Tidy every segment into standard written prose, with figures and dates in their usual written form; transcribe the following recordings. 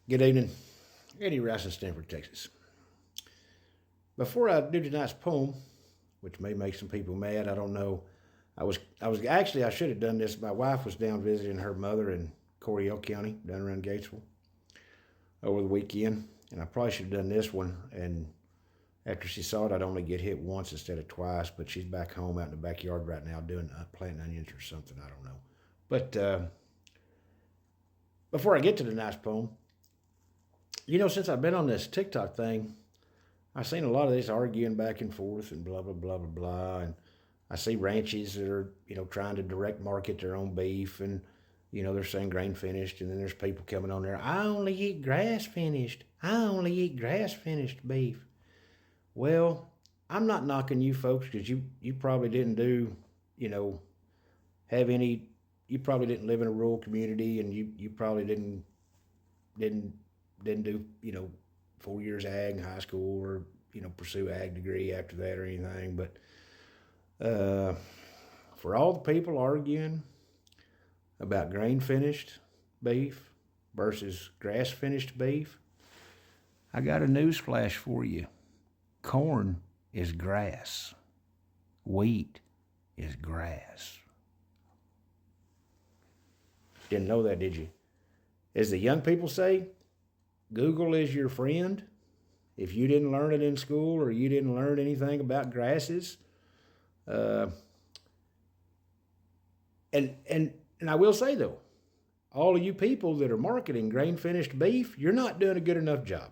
Good evening. Eddie Rice in Stanford, Texas. Before I do tonight's poem, which may make some people mad, I don't know. I should have done this. My wife was down visiting her mother in Coryell County, down around Gatesville, over the weekend, and I probably should have done this one. And after she saw it, I'd only get hit once instead of twice. But she's back home out in the backyard right now doing planting onions or something. I don't know. But before I get to tonight's poem, since I've been on this TikTok thing, I've seen a lot of this arguing back and forth and blah, blah, blah, blah, blah. And I see ranches that are, trying to direct market their own beef and, they're saying grain finished. And then there's people coming on there, I only eat grass finished. I only eat grass finished beef. Well, I'm not knocking you folks because you probably didn't do, have any, you probably didn't live in a rural community and you probably didn't do, 4 years ag in high school or, pursue ag degree after that or anything. But for all the people arguing about grain finished beef versus grass finished beef, I got a news flash for you. Corn is grass. Wheat is grass. Didn't know that, did you? As the young people say, Google is your friend. If you didn't learn it in school or you didn't learn anything about grasses, and I will say though, all of you people that are marketing grain finished beef, you're not doing a good enough job.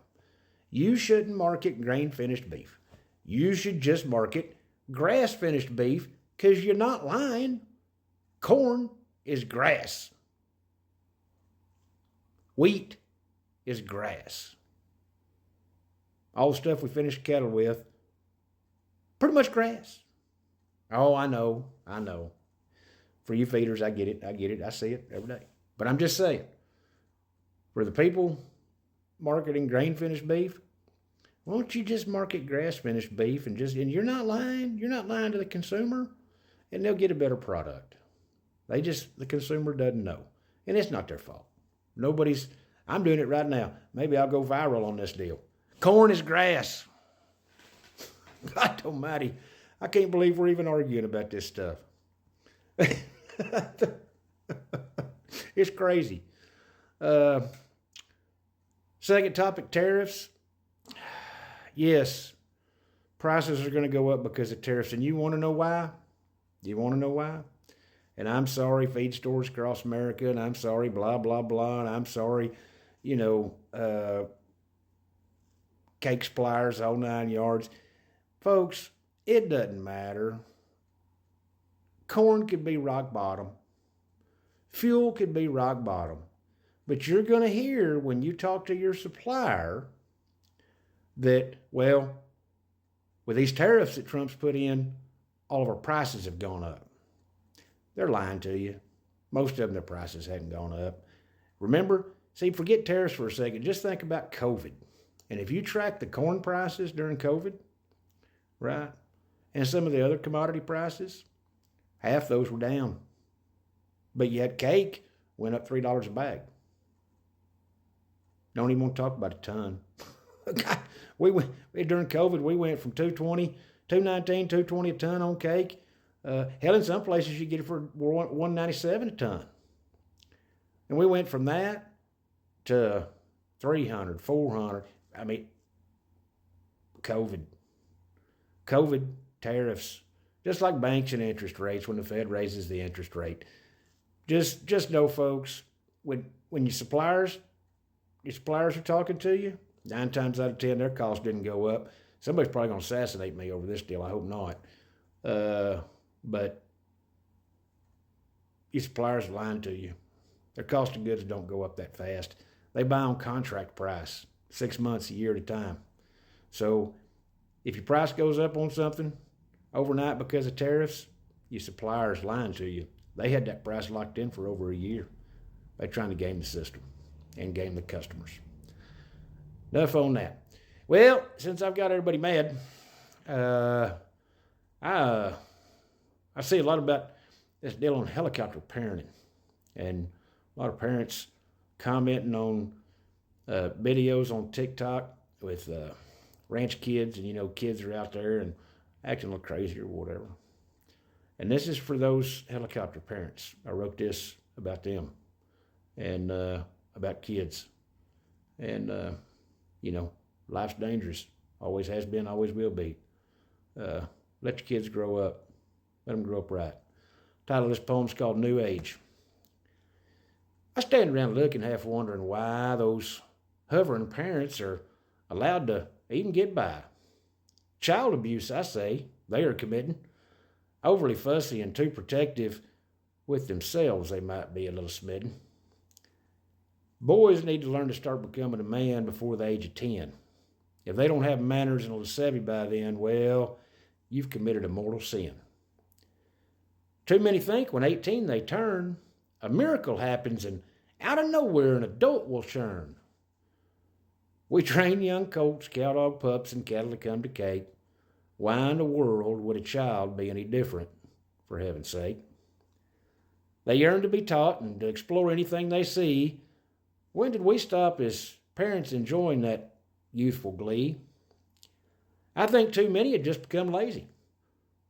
You shouldn't market grain finished beef. You should just market grass finished beef because you're not lying. Corn is grass. Wheat is grass. All the stuff we finish cattle with, pretty much grass. Oh, I know. For you feeders, I get it. I see it every day. But I'm just saying, for the people marketing grain finished beef, won't you just market grass finished beef and you're not lying. You're not lying to the consumer, and they'll get a better product. The consumer doesn't know, and it's not their fault. I'm doing it right now. Maybe I'll go viral on this deal. Corn is grass. God almighty. I can't believe we're even arguing about this stuff. It's crazy. Second topic, tariffs. Yes, prices are going to go up because of tariffs. And you want to know why? And I'm sorry, feed stores across America, and I'm sorry, blah, blah, blah, and I'm sorry, cake suppliers, whole 9 yards. Folks, it doesn't matter. Corn could be rock bottom. Fuel could be rock bottom. But you're going to hear when you talk to your supplier that, well, with these tariffs that Trump's put in, all of our prices have gone up. They're lying to you. Most of them, their prices hadn't gone up. Remember, forget tariffs for a second. Just think about COVID. And if you track the corn prices during COVID, right, and some of the other commodity prices, half those were down. But yet cake went up $3 a bag. Don't even want to talk about a ton. God, during COVID, we went from $2.19, $2.20 a ton on cake. Hell, in some places you get it for $1.97 a ton. And we went from that to $300, $400. I mean, COVID, tariffs, just like banks and interest rates when the Fed raises the interest rate. Just know, folks, when your suppliers are talking to you, 9 times out of 10, their costs didn't go up. Somebody's probably going to assassinate me over this deal. I hope not. But your suppliers are lying to you. Their cost of goods don't go up that fast. They buy on contract price, 6 months, a year at a time. So if your price goes up on something overnight because of tariffs, your supplier's lying to you. They had that price locked in for over a year. They're trying to game the system and game the customers. Enough on that. Well, since I've got everybody mad, I see a lot about this deal on helicopter parenting, and a lot of parents commenting on videos on TikTok with ranch kids, and kids are out there and acting a little crazy or whatever. And this is for those helicopter parents. I wrote this about them and about kids. And, life's dangerous. Always has been, always will be. Let your kids grow up. Let them grow up right. The title of this poem is called New Age. I stand around looking, half wondering why those hovering parents are allowed to even get by. Child abuse, I say, they are committing. Overly fussy and too protective with themselves, they might be a little smitten. Boys need to learn to start becoming a man before the age of 10. If they don't have manners and a little savvy by then, well, you've committed a mortal sin. Too many think when 18 they turn, a miracle happens and out of nowhere an adult will churn. We train young colts, cowdog pups, and cattle to come to Cape. Why in the world would a child be any different, for heaven's sake? They yearn to be taught and to explore anything they see. When did we stop as parents enjoying that youthful glee? I think too many have just become lazy.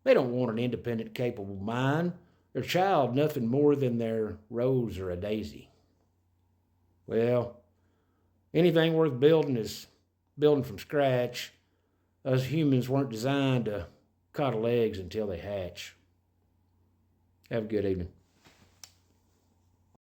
They don't want an independent, capable mind. Their child nothing more than their rose or a daisy. Well, anything worth building is building from scratch. Us humans weren't designed to coddle eggs until they hatch. Have a good evening.